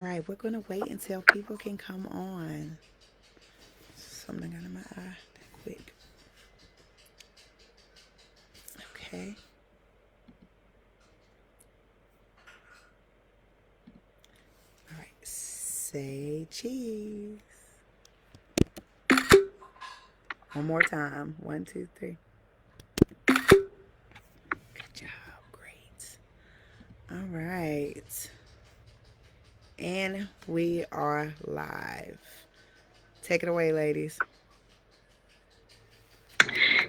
All right, we're going to wait until people can come on. Something got in my eye that quick. Okay. All right. Say cheese. One more time. One, two, three. Good job. Great. All right. And we are live. Take it away, ladies.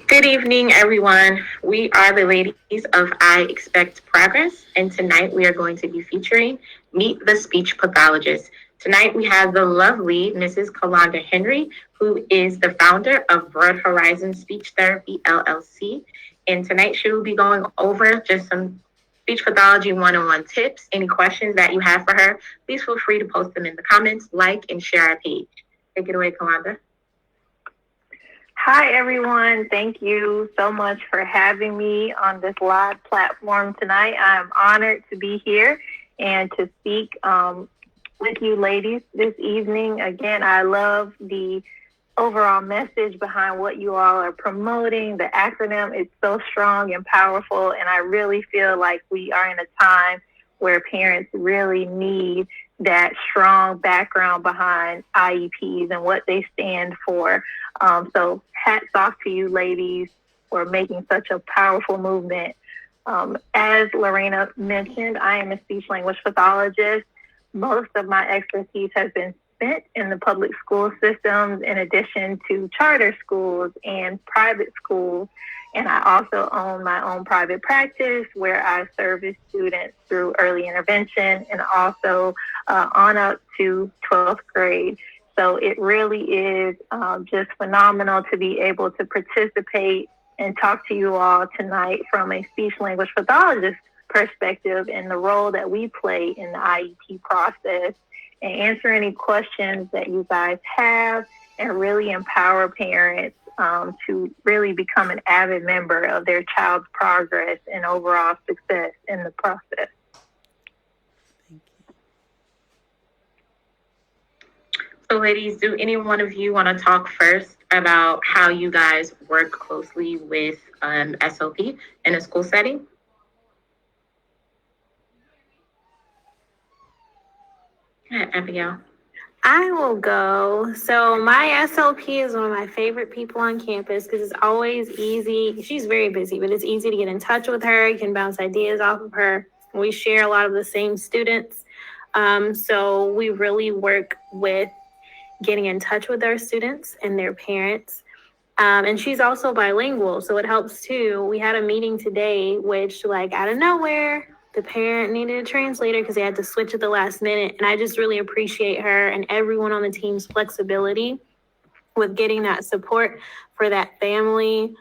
Good evening, everyone. We are the ladies of I Expect Progress, and tonight we are going to be featuring Meet the Speech Pathologist. Tonight we have the lovely Mrs. Kalonda Henry, who is the founder of Broad Horizon Speech Therapy LLC. And tonight she will be going over just some speech pathology one-on-one tips. Any questions that you have for her, please feel free to post them in the comments, like, and share our page. Take it away, Kalonda. Hi, everyone. Thank you so much for having me on this live platform tonight. I'm honored to be here and to speak with you ladies this evening. Again, I love the overall message behind what you all are promoting. The acronym is so strong and powerful, and I really feel like we are in a time where parents really need that strong background behind IEPs and what they stand for. So hats off to you ladies for making such a powerful movement. As Lorena mentioned, I am a speech language pathologist. Most of my expertise has been spent in the public school systems in addition to charter schools and private schools. And I also own my own private practice where I service students through early intervention and also on up to 12th grade. So it really is just phenomenal to be able to participate and talk to you all tonight from a speech language pathologist perspective and the role that we play in the IEP process and answer any questions that you guys have and really empower parents to really become an avid member of their child's progress and overall success in the process. Thank you. So, ladies, do any one of you want to talk first about how you guys work closely with SOP in a school setting? Yeah, Abigail. I will go. So my SLP is one of my favorite people on campus because it's always easy. She's very busy, but it's easy to get in touch with her. You can bounce ideas off of her. We share a lot of the same students. So we really work with getting in touch with our students and their parents. And she's also bilingual, so it helps too. We had a meeting today, which like out of nowhere, the parent needed a translator because they had to switch at the last minute. And I just really appreciate her and everyone on the team's flexibility with getting that support for that family.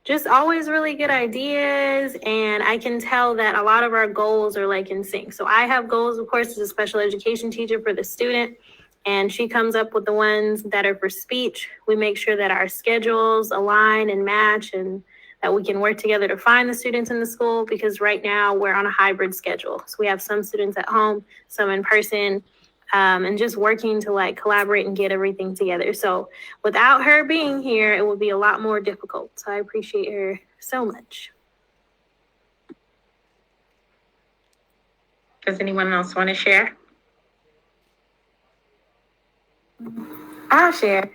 Just always really good ideas. And I can tell that a lot of our goals are like in sync. So I have goals, of course, as a special education teacher for the student. And she comes up with the ones that are for speech. We make sure that our schedules align and match and that we can work together to find the students in the school because right now we're on a hybrid schedule. So we have some students at home, some in person, and just working to like collaborate and get everything together. So without her being here, it would be a lot more difficult. So I appreciate her so much. Does anyone else want to share? I'll share.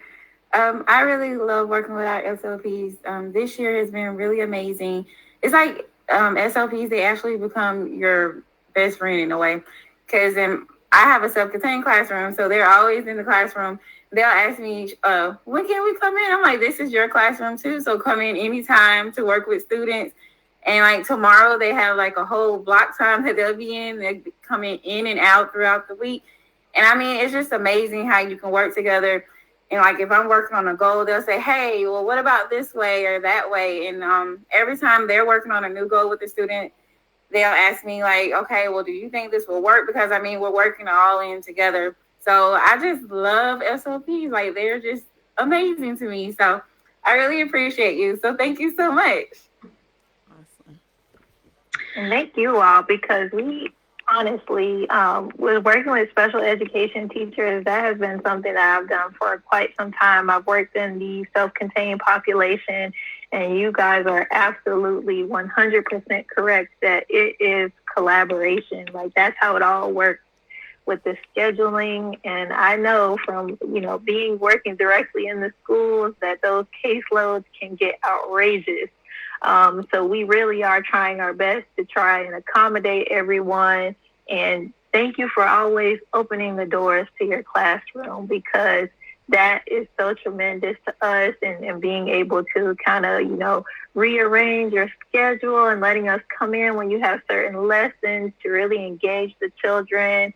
I really love working with our SLPs. This year has been really amazing. It's like SLPs, they actually become your best friend in a way. Because I have a self-contained classroom, so they're always in the classroom. They'll ask me, when can we come in? I'm like, this is your classroom too, so come in anytime to work with students. And like tomorrow, they have like a whole block time that they'll be in. They're coming in and out throughout the week. And I mean, it's just amazing how you can work together. And like, if I'm working on a goal, they'll say, hey, well, what about this way or that way? And every time they're working on a new goal with the student, they'll ask me like, okay, well, do you think this will work? Because I mean, we're working all in together. So I just love SLPs. Like, they're just amazing to me. So I really appreciate you. So thank you so much. Awesome. And thank you all because we Honestly, with working with special education teachers, that has been something that I've done for quite some time. I've worked in the self-contained population, and you guys are absolutely 100% correct that it is collaboration. Like, that's how it all works with the scheduling. And I know from, being working directly in the schools that those caseloads can get outrageous. So we really are trying our best to try and accommodate everyone. And thank you for always opening the doors to your classroom, because that is so tremendous to us, and being able to kind of, rearrange your schedule and letting us come in when you have certain lessons to really engage the children,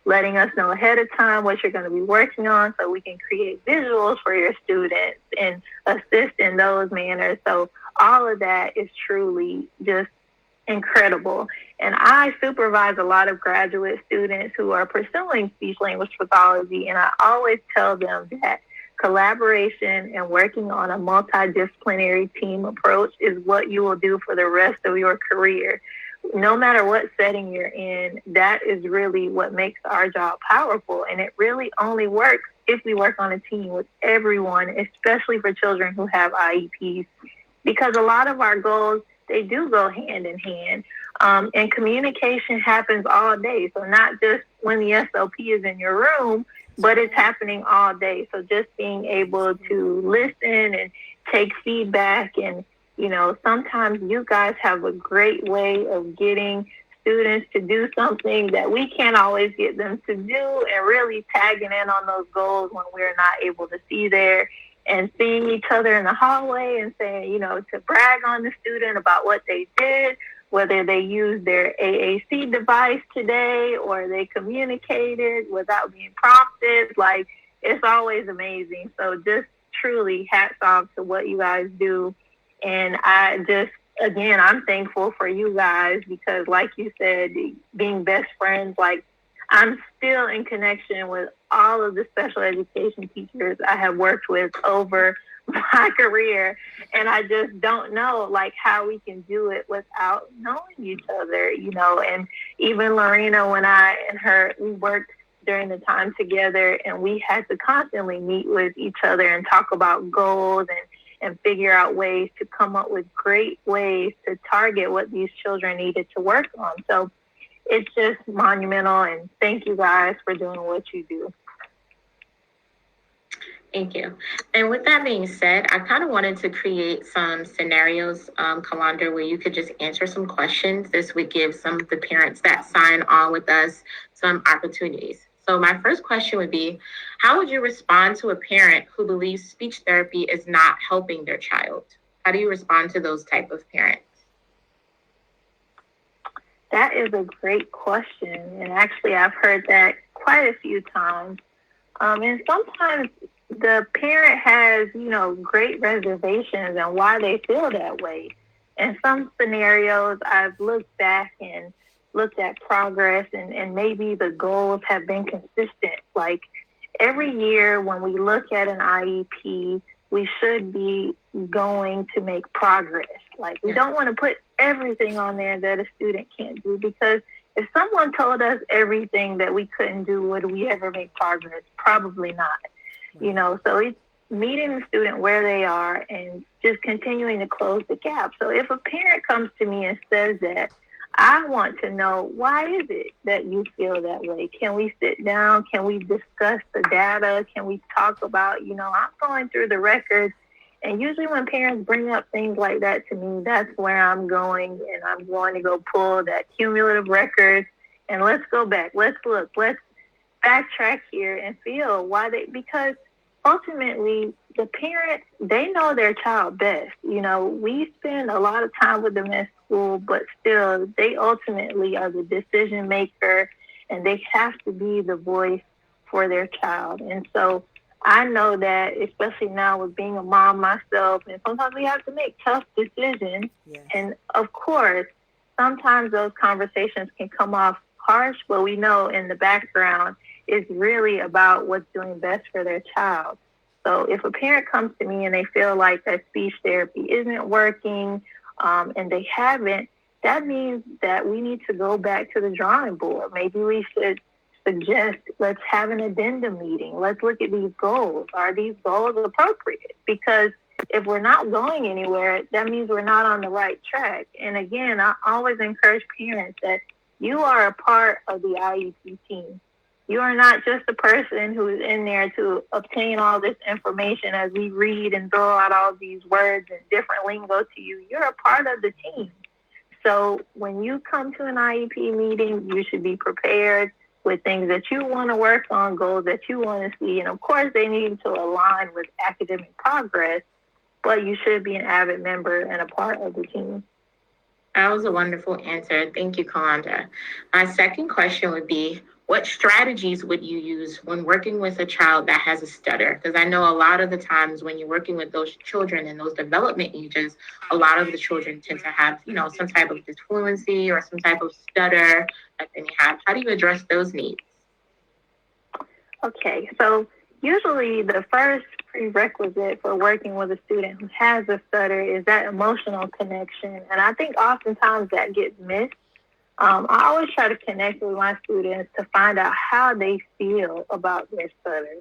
letting us know ahead of time what you're going to be working on so we can create visuals for your students and assist in those manners. So all of that is truly just incredible. And I supervise a lot of graduate students who are pursuing speech language pathology, and I always tell them that collaboration and working on a multidisciplinary team approach is what you will do for the rest of your career. No matter what setting you're in, that is really what makes our job powerful. And it really only works if we work on a team with everyone, especially for children who have IEPs, because a lot of our goals, they do go hand in hand. And communication happens all day. So not just when the SLP is in your room, but it's happening all day. So just being able to listen and take feedback, and, sometimes you guys have a great way of getting students to do something that we can't always get them to do, and really tagging in on those goals when we're not able to see there, and seeing each other in the hallway and saying, to brag on the student about what they did, whether they used their AAC device today or they communicated without being prompted. Like, it's always amazing. So just truly hats off to what you guys do. And again, I'm thankful for you guys, because like you said, being best friends, like, I'm still in connection with all of the special education teachers I have worked with over my career. And I just don't know, like, how we can do it without knowing each other, and even Lorena, when I and her, we worked during the time together, and we had to constantly meet with each other and talk about goals and figure out ways to come up with great ways to target what these children needed to work on. So it's just monumental, and thank you guys for doing what you do. Thank you. And with that being said, I kind of wanted to create some scenarios, Kalandra, where you could just answer some questions. This would give some of the parents that sign on with us some opportunities. So my first question would be, how would you respond to a parent who believes speech therapy is not helping their child? How do you respond to those type of parents? That is a great question. And actually, I've heard that quite a few times. And sometimes the parent has, great reservations and why they feel that way. In some scenarios, I've looked back and looked at progress, and maybe the goals have been consistent. Like, every year when we look at an IEP, we should be going to make progress. Like, we don't want to put everything on there that a student can't do, because if someone told us everything that we couldn't do, would we ever make progress? Probably not. So it's meeting the student where they are and just continuing to close the gap. So if a parent comes to me and says that, I want to know, why is it that you feel that way? Can we sit down? Can we discuss the data? Can we talk about, I'm going through the records. And usually when parents bring up things like that to me, that's where I'm going, and I'm going to go pull that cumulative record, and let's go back. Let's look. Let's backtrack here and feel why because ultimately the parents, they know their child best. We spend a lot of time with them at school, but still they ultimately are the decision maker, and they have to be the voice for their child. And so I know that, especially now with being a mom myself, and sometimes we have to make tough decisions. Yes. And of course, sometimes those conversations can come off harsh, but we know in the background it's really about what's doing best for their child. So if a parent comes to me and they feel like that speech therapy isn't working, and they haven't that means that we need to go back to the drawing board. Maybe we should suggest, let's have an addendum meeting. Let's look at these goals. Are these goals appropriate? Because if we're not going anywhere, that means we're not on the right track. And again, I always encourage parents that you are a part of the IEP team. You are not just a person who is in there to obtain all this information as we read and throw out all these words and different lingo to you. You're a part of the team. So when you come to an IEP meeting, you should be prepared with things that you want to work on, goals that you want to see. And of course, they need to align with academic progress, but you should be an avid member and a part of the team. That was a wonderful answer. Thank you, Kalanda. My second question would be, what strategies would you use when working with a child that has a stutter? Because I know a lot of the times when you're working with those children in those development ages, a lot of the children tend to have, some type of disfluency or some type of stutter that they may have. How do you address those needs? Okay, so usually the first prerequisite for working with a student who has a stutter is that emotional connection. And I think oftentimes that gets missed. I always try to connect with my students to find out how they feel about their stutter.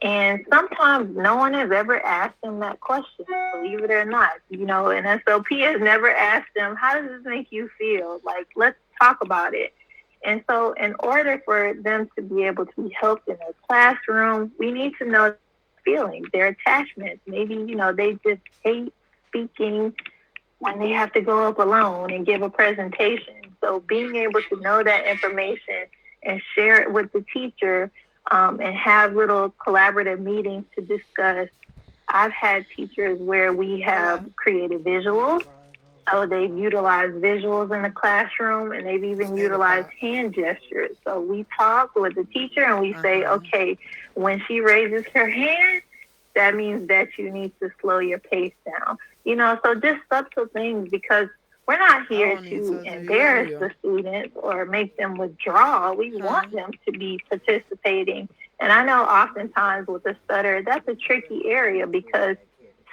And sometimes no one has ever asked them that question, believe it or not. An SLP has never asked them, how does this make you feel? Like, let's talk about it. And so in order for them to be able to be helped in their classroom, we need to know feelings, their attachments. Maybe, they just hate speaking when they have to go up alone and give a presentation. So being able to know that information and share it with the teacher and have little collaborative meetings to discuss. I've had teachers where we have created visuals. So they've utilized visuals in the classroom, and they've even utilized hand gestures. So we talk with the teacher and we say, okay, when she raises her hand, that means that you need to slow your pace down. So just subtle things, because we're not here to embarrass the students or make them withdraw. We want them to be participating. And I know oftentimes with a stutter, that's a tricky area, because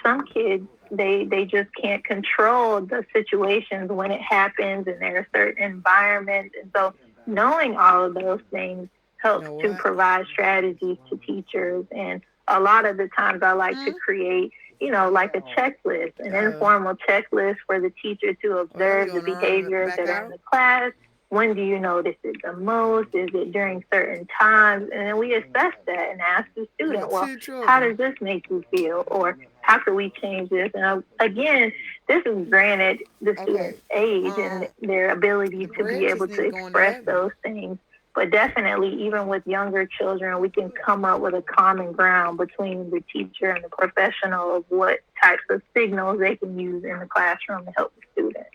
some kids, they just can't control the situations when it happens, and there are certain environments. And so knowing all of those things helps to provide strategies to teachers. And a lot of the times I like to create, like a checklist, an informal checklist for the teacher to observe the behaviors that are in the class. When do you notice it the most? Is it during certain times? And then we assess that and ask the student, well, how does this make you feel? Or how can we change this? And again, this is granted the student's age and their ability to be able to express those things. But definitely, even with younger children, we can come up with a common ground between the teacher and the professional of what types of signals they can use in the classroom to help the student.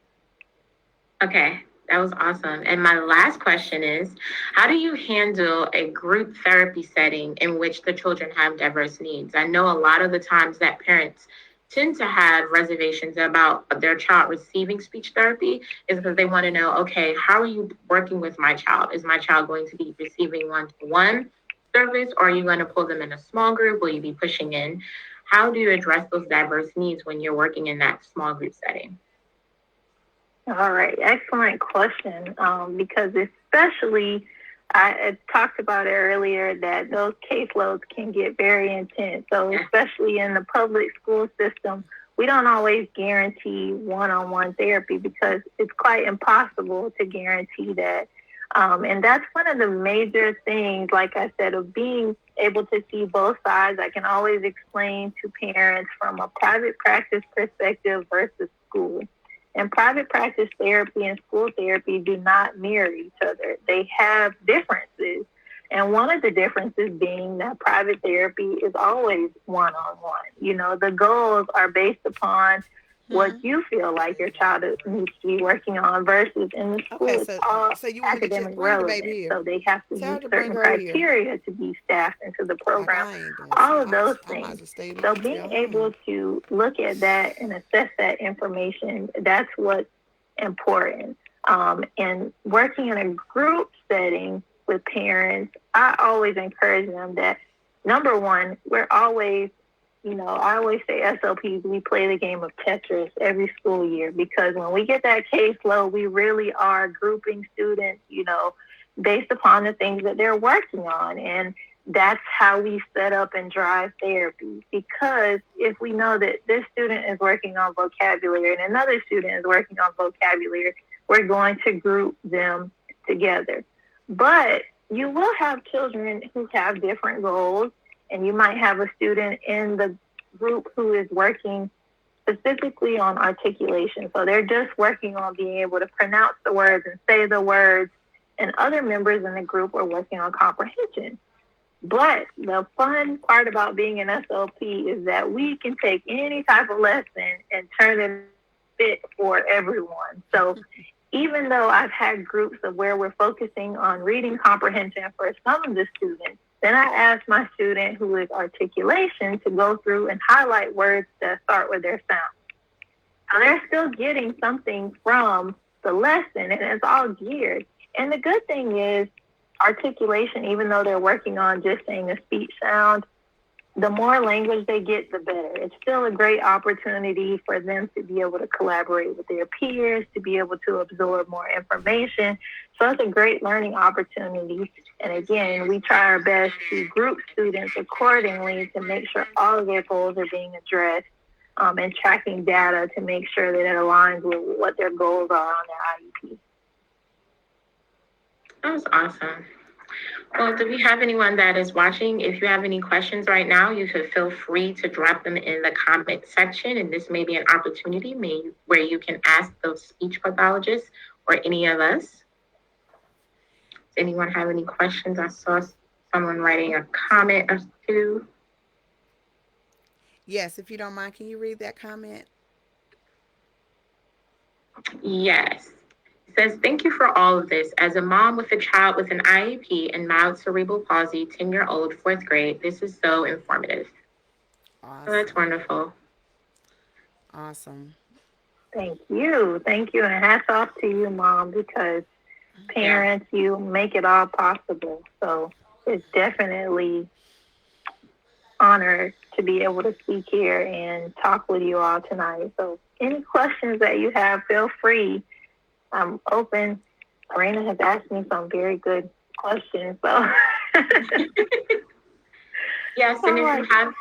Okay, that was awesome. And my last question is, how do you handle a group therapy setting in which the children have diverse needs? I know a lot of the times that parents tend to have reservations about their child receiving speech therapy is because they want to know, okay, how are you working with my child? Is my child going to be receiving one-to-one service, or are you going to pull them in a small group? Will you be pushing in? How do you address those diverse needs when you're working in that small group setting? All right, excellent question, because especially I talked about it earlier that those caseloads can get very intense. So especially in the public school system, we don't always guarantee one-on-one therapy because it's quite impossible to guarantee that. And that's one of the major things, like I said, of being able to see both sides. I can always explain to parents from a private practice perspective versus school. And private practice therapy and school therapy do not mirror each other. They have differences. And one of the differences being that private therapy is always one-on-one. The goals are based upon what you feel like your child needs to be working on versus in the school, it's all academic relevant. So they have to meet certain criteria to be staffed into the program. All of those things. So being able to look at that and assess that information, that's what's important. And working in a group setting with parents, I always encourage them that, number one, we're always I always say SLPs, we play the game of Tetris every school year, because when we get that caseload, we really are grouping students, based upon the things that they're working on. And that's how we set up and drive therapy. Because if we know that this student is working on vocabulary and another student is working on vocabulary, we're going to group them together. But you will have children who have different goals, and you might have a student in the group who is working specifically on articulation. So they're just working on being able to pronounce the words and say the words, and other members in the group are working on comprehension. But the fun part about being an SLP is that we can take any type of lesson and turn it fit for everyone. So even though I've had groups of where we're focusing on reading comprehension for some of the students, then I ask my student who is articulation to go through and highlight words that start with their sound. So they're still getting something from the lesson, and it's all geared. And the good thing is articulation, even though they're working on just saying a speech sound, the more language they get, the better. It's still a great opportunity for them to be able to collaborate with their peers, to be able to absorb more information. So it's a great learning opportunity. And again, we try our best to group students accordingly to make sure all of their goals are being addressed, and tracking data to make sure that it aligns with what their goals are on their IEP. That was awesome. Well, do we have anyone that is watching? If you have any questions right now, you could feel free to drop them in the comment section. And this may be an opportunity where you can ask those speech pathologists or any of us. Does anyone have any questions? I saw someone writing a comment or two. Yes, if you don't mind, can you read that comment? Yes. Says, thank you for all of this. As a mom with a child with an IEP and mild cerebral palsy, 10-year-old, 4th grade, this is so informative. Awesome. So that's wonderful. Awesome. Thank you. And hats off to you, Mom, because parents, you make it all possible. So it's definitely honored to be able to speak here and talk with you all tonight. So any questions that you have, feel free. I'm open. Arena has asked me some very good questions. So yes, and if you have,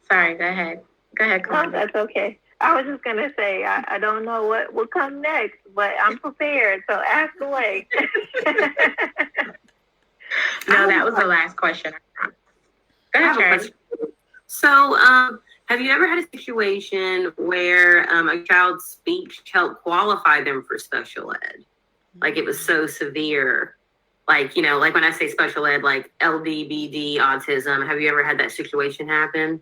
sorry, go ahead. Go ahead, no, that's okay. I was just going to say, I don't know what will come next, but I'm prepared. So ask away. No, that was the last question. Go ahead, Charlie. So, have you ever had a situation where a child's speech helped qualify them for special ed? Like it was so severe, like when I say special ed, like LDBD, autism. Have you ever had that situation happen?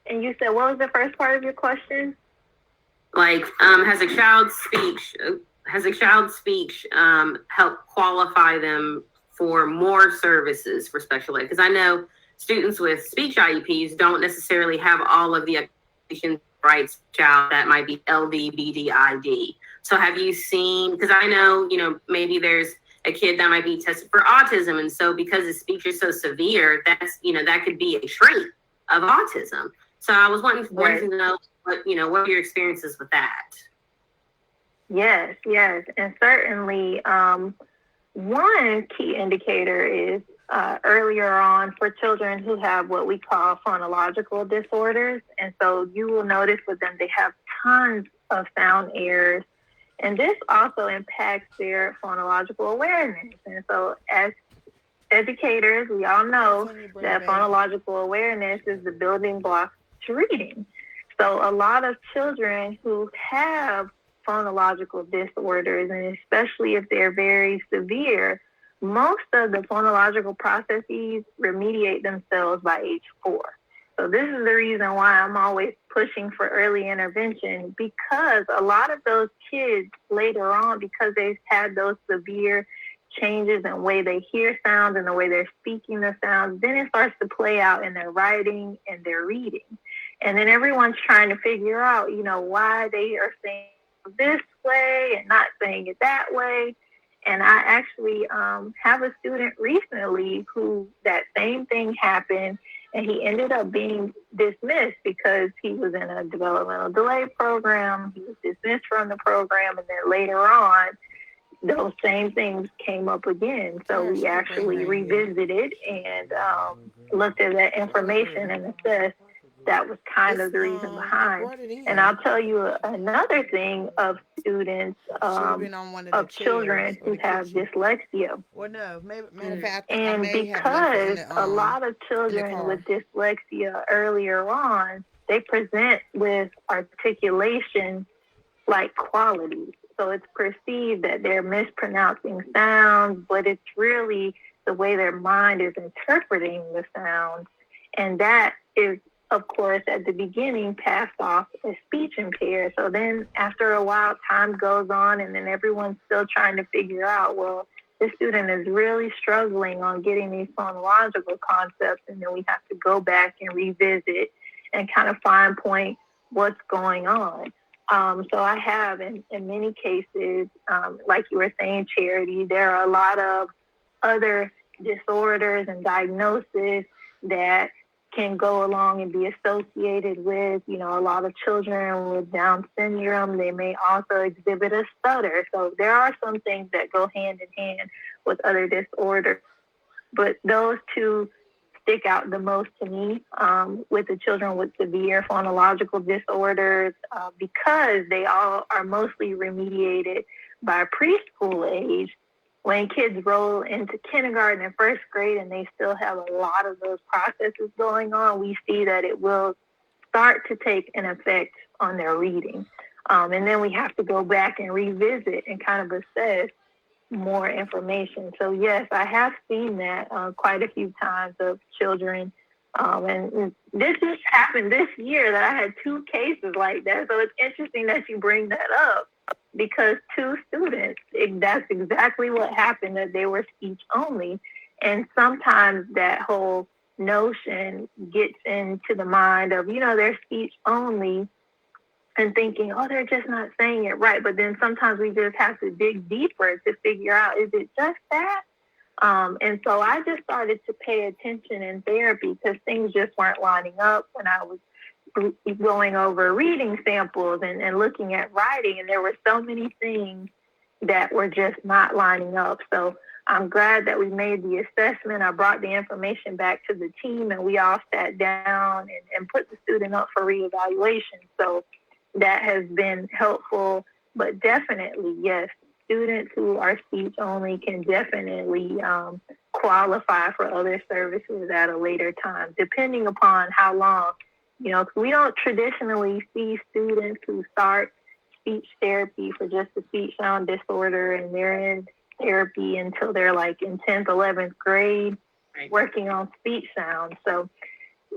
And you said, what was the first part of your question? Like, has a child's speech helped qualify them for more services for special ed? Because I know students with speech IEPs don't necessarily have all of the rights child that might be LDBDID. So have you seen, because I know, maybe there's a kid that might be tested for autism. And so because his speech is so severe, that's, that could be a trait of autism. So I was wanting to know what are your experiences with that? Yes. And certainly one key indicator is earlier on for children who have what we call phonological disorders. And so you will notice with them, they have tons of sound errors. And this also impacts their phonological awareness. And so as educators, we all know that phonological awareness is the building block to reading. So a lot of children who have phonological disorders, and especially if they're very severe, most of the phonological processes remediate themselves by age 4. So this is the reason why I'm always pushing for early intervention, because a lot of those kids later on, because they've had those severe changes in the way they hear sounds and the way they're speaking the sounds, then it starts to play out in their writing and their reading. And then everyone's trying to figure out, why they are saying this way and not saying it that way. And I actually have a student recently who that same thing happened, And he ended up being dismissed because he was in a developmental delay program. He was dismissed from the program, and then later on, those same things came up again. So we actually revisited and looked at that information and assessed that was kind of the reason behind. And I'll tell you another thing of students, of children who have dyslexia. Well, no, matter of fact, And because a lot of children with dyslexia earlier on, they present with articulation like qualities. So it's perceived that they're mispronouncing sounds, but it's really the way their mind is interpreting the sounds. And that is, of course, at the beginning passed off as speech impaired. So then after a while, time goes on, and then everyone's still trying to figure out, well, this student is really struggling on getting these phonological concepts, and then we have to go back and revisit and kind of fine point what's going on. So I have, in many cases, like you were saying, Charity, there are a lot of other disorders and diagnoses that can go along and be associated with, a lot of children with Down syndrome. They may also exhibit a stutter. So there are some things that go hand in hand with other disorders. But those two stick out the most to me with the children with severe phonological disorders because they all are mostly remediated by preschool age. When kids roll into kindergarten and first grade and they still have a lot of those processes going on, we see that it will start to take an effect on their reading. And then we have to go back and revisit and kind of assess more information. So yes, I have seen that quite a few times of children. And this just happened this year that I had 2 cases like that. So it's interesting that you bring that up because 2 students, that's exactly what happened, that they were speech only. And sometimes that whole notion gets into the mind of, they're speech only, and thinking, oh, they're just not saying it right. But then sometimes we just have to dig deeper to figure out, is it just that? And so I just started to pay attention in therapy because things just weren't lining up when I was going over reading samples and looking at writing. And there were so many things that were just not lining up. So I'm glad that we made the assessment. I brought the information back to the team, and we all sat down and put the student up for reevaluation. So that has been helpful, but definitely, yes, students who are speech only can definitely qualify for other services at a later time, depending upon how long. We don't traditionally see students who start speech therapy for just a speech sound disorder and they're in therapy until they're like in 10th, 11th grade, working on speech sound. So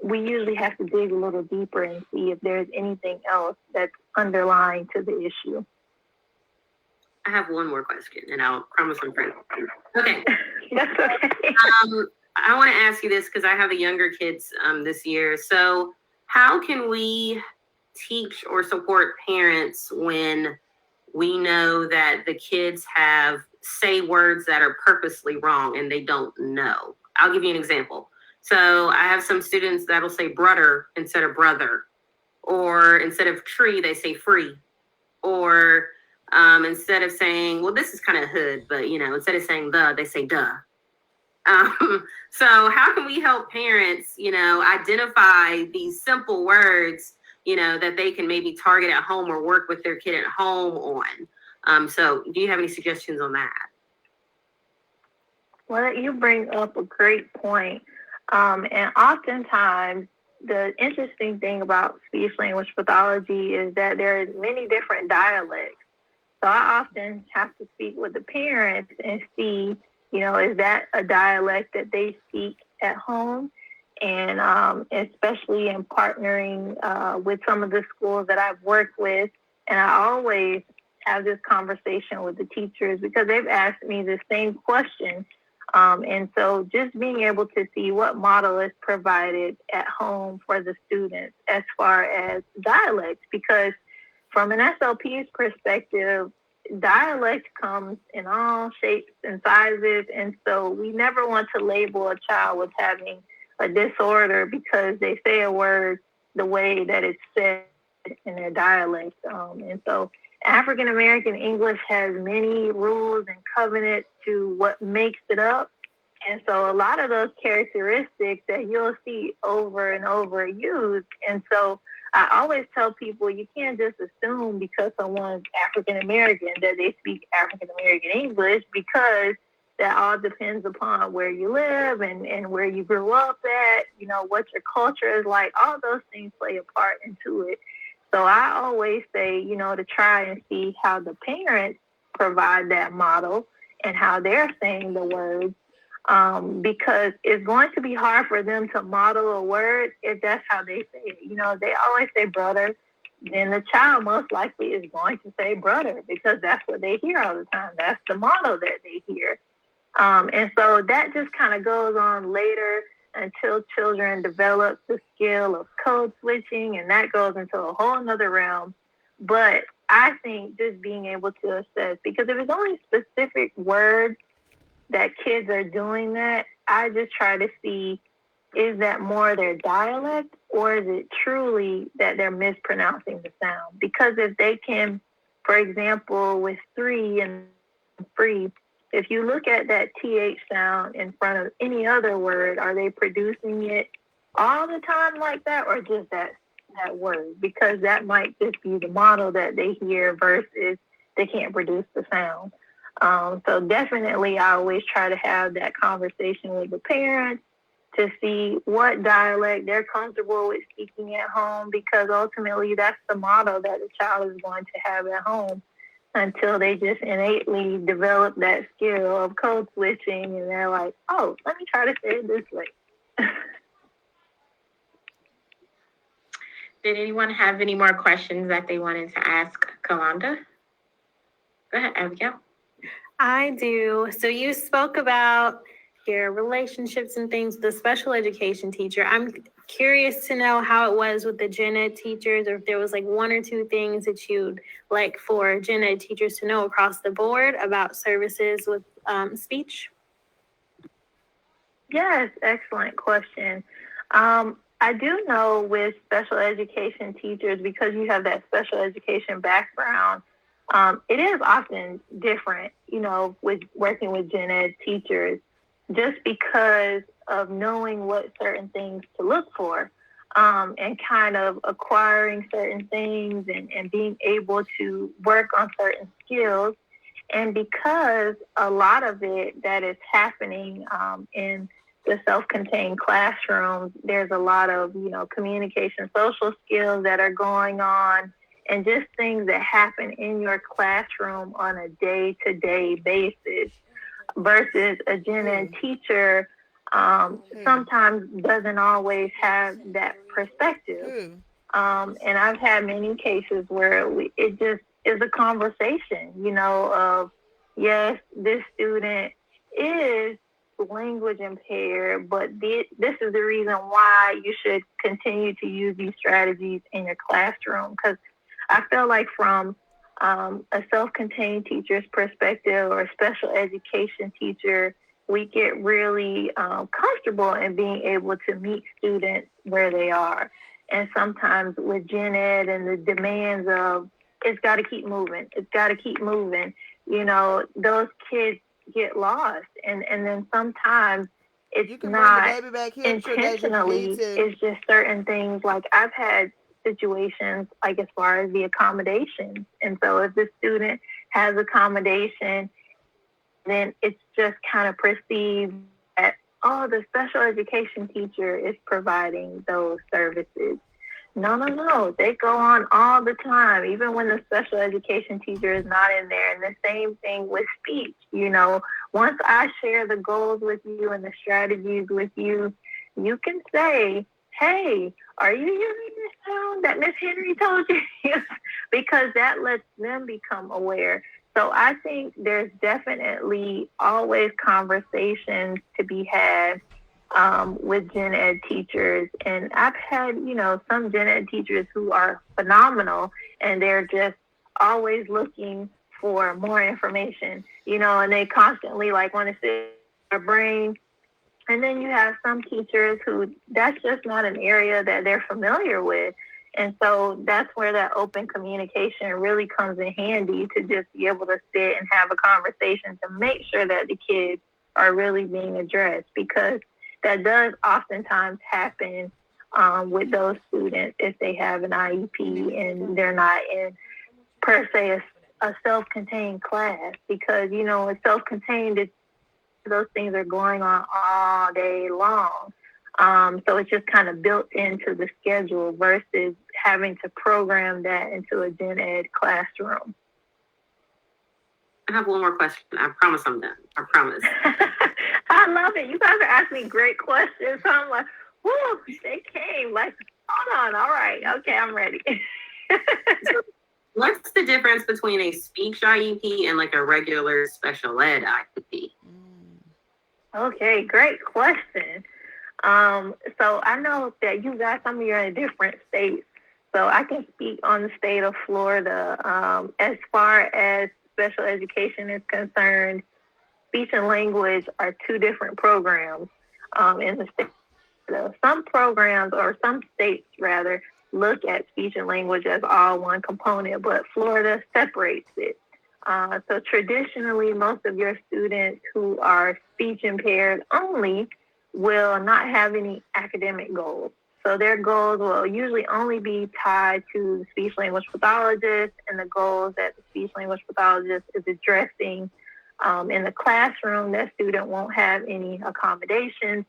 we usually have to dig a little deeper and see if there's anything else that's underlying to the issue. I have one more question, and I'll promise I'm friendly. Okay. That's okay. I want to ask you this because I have the younger kids this year. So how can we teach or support parents when we know that the kids say words that are purposely wrong and they don't know? I'll give you an example. So I have some students that'll say brudder instead of brother, or instead of tree, they say free, or instead of saying, well, this is kind of hood, but instead of saying they say duh. So how can we help parents, identify these simple words, that they can maybe target at home or work with their kid at home on? So do you have any suggestions on that? Well, you bring up a great point. And oftentimes, the interesting thing about speech language pathology is that there are many different dialects. So I often have to speak with the parents and see, is that a dialect that they speak at home? And especially in partnering with some of the schools that I've worked with. And I always have this conversation with the teachers because they've asked me the same question. And so just being able to see what model is provided at home for the students as far as dialects, because from an SLP's perspective, dialect comes in all shapes and sizes. And so we never want to label a child with having a disorder because they say a word the way that it's said in their dialect. And so African American English has many rules and covenants to what makes it up. And so a lot of those characteristics that you'll see over and over used. And so I always tell people you can't just assume because someone's African American that they speak African American English, because that all depends upon where you live and where you grew up at, you know, what your culture is like. All those things play a part into it. So I always say, you know, to try and see how the parents provide that model and how they're saying the words, because it's going to be hard for them to model a word if that's how they say it. You know, they always say brother, then the child most likely is going to say brother because that's what they hear all the time. That's the model that they hear. And so that just kind of goes on later until children develop the skill of code switching, and that goes into a whole nother realm. But I think just being able to assess, because if it's only specific words that kids are doing that, I just try to see, is that more their dialect or is it truly that they're mispronouncing the sound? Because if they can, for example, with 3 and free, if you look at that TH sound in front of any other word, are they producing it all the time like that or just that word? Because that might just be the model that they hear versus they can't produce the sound. So definitely I always try to have that conversation with the parents to see what dialect they're comfortable with speaking at home, because ultimately that's the model that the child is going to have at home until they just innately develop that skill of code switching and they're like, oh, let me try to say it this way. Did anyone have any more questions that they wanted to ask Kalonda? Go ahead, Abigail. I do. So you spoke about your relationships and things with the special education teacher. I'm curious to know how it was with the gen ed teachers, or if there was like 1 or 2 things that you'd like for gen ed teachers to know across the board about services with speech. Yes, excellent question. I do know with special education teachers, because you have that special education background, it is often different, you know, with working with gen ed teachers, just because of knowing what certain things to look for, and kind of acquiring certain things and being able to work on certain skills. And because a lot of it that is happening in the self-contained classrooms, there's a lot of, you know, communication, social skills that are going on, and just things that happen in your classroom on a day-to-day basis, versus a gen ed teacher sometimes doesn't always have that perspective. And I've had many cases where it just is a conversation, you know, of, yes, this student is language impaired, but this is the reason why you should continue to use these strategies in your classroom. Because I feel like from a self-contained teacher's perspective or a special education teacher, we get really comfortable in being able to meet students where they are. And sometimes with gen ed and the demands of, it's got to keep moving, you know, those kids get lost. And then sometimes it's not intentionally, it's just certain things. Like I've had situations like as far as the accommodations. And so if the student has accommodation, then it's just kind of perceived that, oh, the special education teacher is providing those services. No. They go on all the time, even when the special education teacher is not in there. And the same thing with speech. You know, once I share the goals with you and the strategies with you, you can say, hey, are you using this sound that Miss Henry told you? Because that lets them become aware. So I think there's definitely always conversations to be had with gen ed teachers. And I've had, you know, some gen ed teachers who are phenomenal, and they're just always looking for more information, you know, and they constantly like want to sit in their brain And then you have some teachers who that's just not an area that they're familiar with. And so that's where that open communication really comes in handy, to just be able to sit and have a conversation to make sure that the kids are really being addressed, because that does oftentimes happen with those students if they have an IEP and they're not in, per se, a self-contained class, because, you know, it's self-contained, those things are going on all day long. So it's just kind of built into the schedule versus having to program that into a gen ed classroom. I have one more question. I promise I'm done. I promise. I love it. You guys are asking me great questions. So I'm like, whoo, they came. Like, hold on. All right. Okay, I'm ready. So what's the difference between a speech IEP and like a regular special ed IEP? Okay, great question. So I know that you guys, some of you are in different states. So I can speak on the state of Florida. As far as special education is concerned, speech and language are two different programs in the state. Some programs, or some states rather, look at speech and language as all one component, but Florida separates it. So traditionally, most of your students who are speech impaired only will not have any academic goals. So their goals will usually only be tied to the speech language pathologist and the goals that the speech language pathologist is addressing. In the classroom, that student won't have any accommodations.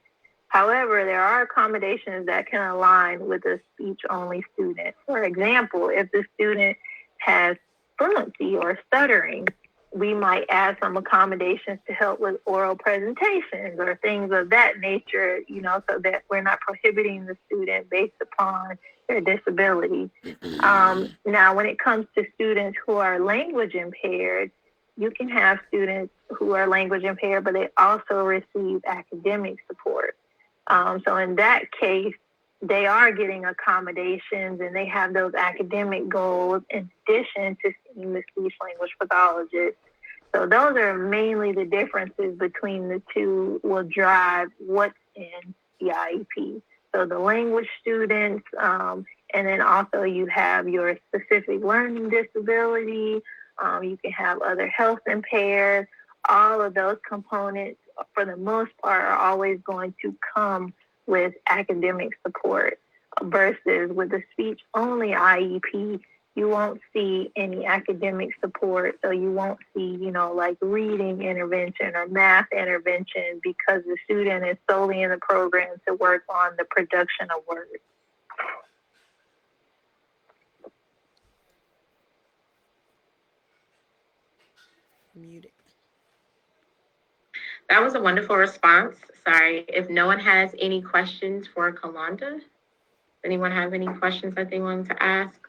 However, there are accommodations that can align with a speech-only student. For example, if the student has fluency or stuttering, we might add some accommodations to help with oral presentations or things of that nature, you know, so that we're not prohibiting the student based upon their disability. Now, when it comes to students who are language impaired, you can have students who are language impaired, but they also receive academic support. So in that case, they are getting accommodations and they have those academic goals in addition to seeing the speech language pathologist. So those are mainly the differences between the two, will drive what's in the IEP. So the language students, and then also you have your specific learning disability, you can have other health impaired. All of those components, for the most part, are always going to come with academic support, versus with the speech-only IEP, you won't see any academic support. So you won't see, you know, like reading intervention or math intervention, because the student is solely in the program to work on the production of words. Muted. That was a wonderful response. Sorry, if no one has any questions for Kalonda. Anyone have any questions that they wanted to ask?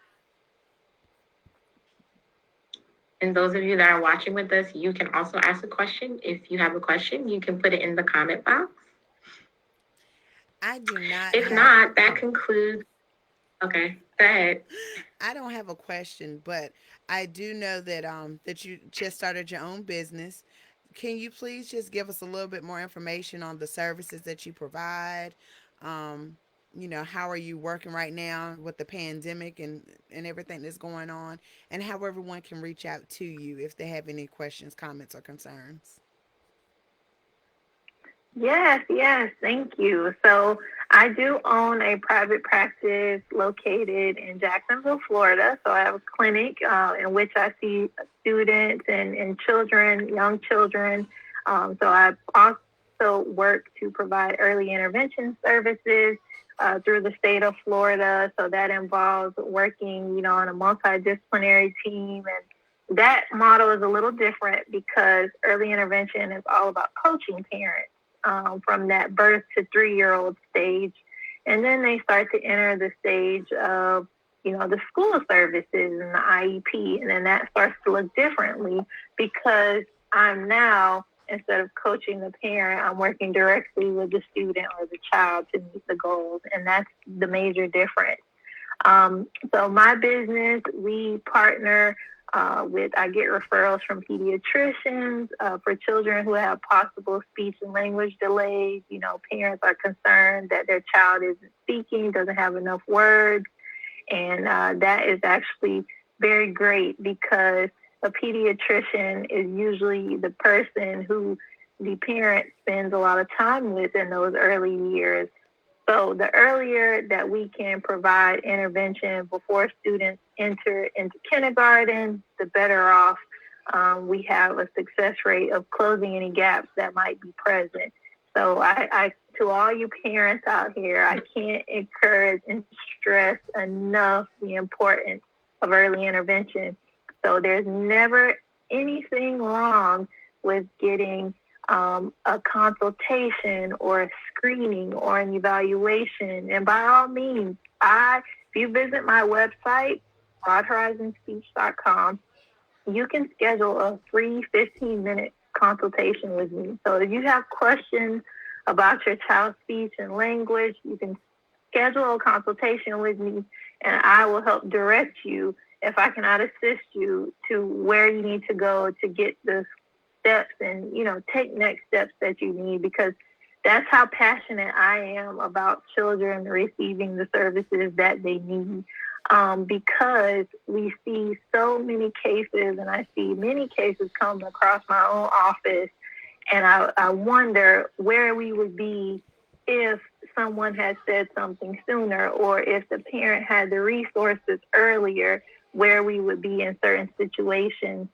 And those of you that are watching with us, you can also ask a question. If you have a question, you can put it in the comment box. I do not. If not, that concludes. Okay, go ahead. I don't have a question, but I do know that that you just started your own business. Can you please just give us a little bit more information on the services that you provide? Um, you know, how are you working right now with the pandemic and everything that's going on, and how everyone can reach out to you if they have any questions, comments, or concerns? Yes, thank you. So I do own a private practice located in Jacksonville, Florida. So I have a clinic in which I see students and children, young children. So I also work to provide early intervention services through the state of Florida. So that involves working, you know, on a multidisciplinary team. And that model is a little different because early intervention is all about coaching parents. From that birth to 3-year-old stage. And then they start to enter the stage of, you know, the school services and the IEP. And then that starts to look differently because I'm now, instead of coaching the parent, I'm working directly with the student or the child to meet the goals. And that's the major difference. So my business, we partner I get referrals from pediatricians for children who have possible speech and language delays. Parents are concerned that their child isn't speaking, doesn't have enough words. And that is actually very great because a pediatrician is usually the person who the parent spends a lot of time with in those early years. So the earlier that we can provide intervention before students enter into kindergarten, the better off we have a success rate of closing any gaps that might be present. So I to all you parents out here, I can't encourage and stress enough the importance of early intervention. So there's never anything wrong with getting a consultation or a screening or an evaluation. And by all means, if you visit my website, broadhorizonspeech.com, you can schedule a free 15-minute consultation with me. So if you have questions about your child's speech and language, you can schedule a consultation with me, and I will help direct you, if I cannot assist you, to where you need to go to get the steps and, take next steps that you need, because that's how passionate I am about children receiving the services that they need. Because we see so many cases, and I see many cases come across my own office, and I wonder where we would be if someone had said something sooner, or if the parent had the resources earlier, where we would be in certain situations.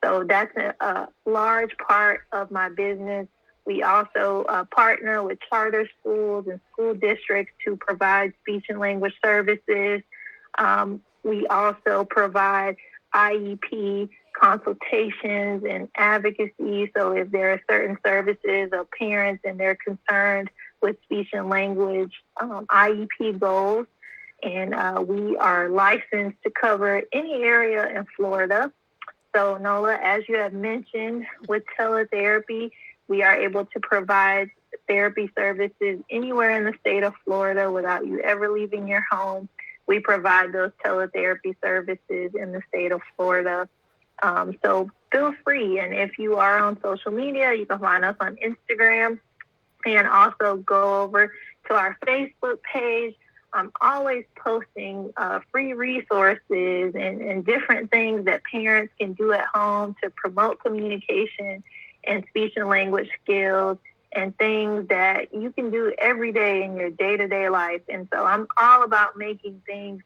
So that's a large part of my business. We also partner with charter schools and school districts to provide speech and language services. We also provide IEP consultations and advocacy. So if there are certain services of parents and they're concerned with speech and language IEP goals, and we are licensed to cover any area in Florida. So Nola, as you have mentioned, with teletherapy, we are able to provide therapy services anywhere in the state of Florida without you ever leaving your home. We provide those teletherapy services in the state of Florida. So feel free. And if you are on social media, you can find us on Instagram, and also go over to our Facebook page. I'm always posting free resources and different things that parents can do at home to promote communication and speech and language skills, and things that you can do every day in your day-to-day life. And so I'm all about making things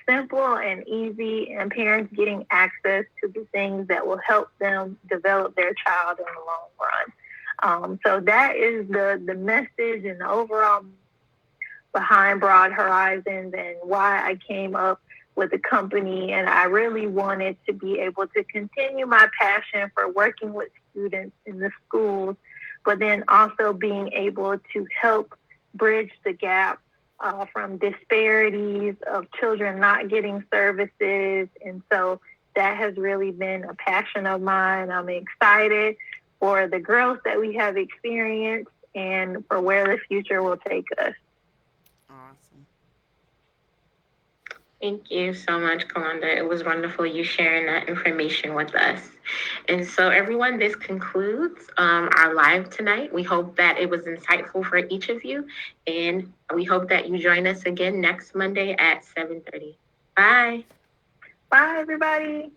simple and easy, and parents getting access to the things that will help them develop their child in the long run. So that is the message and the overall behind Broad Horizons, and why I came up with the company. And I really wanted to be able to continue my passion for working with students in the schools, but then also being able to help bridge the gap from disparities of children not getting services. And so that has really been a passion of mine. I'm excited for the growth that we have experienced and for where the future will take us. Awesome. Thank you so much, Kalanda. It was wonderful you sharing that information with us. And so, everyone, this concludes our live tonight. We hope that it was insightful for each of you, and we hope that you join us again next Monday at 7:30. Bye. Bye, everybody.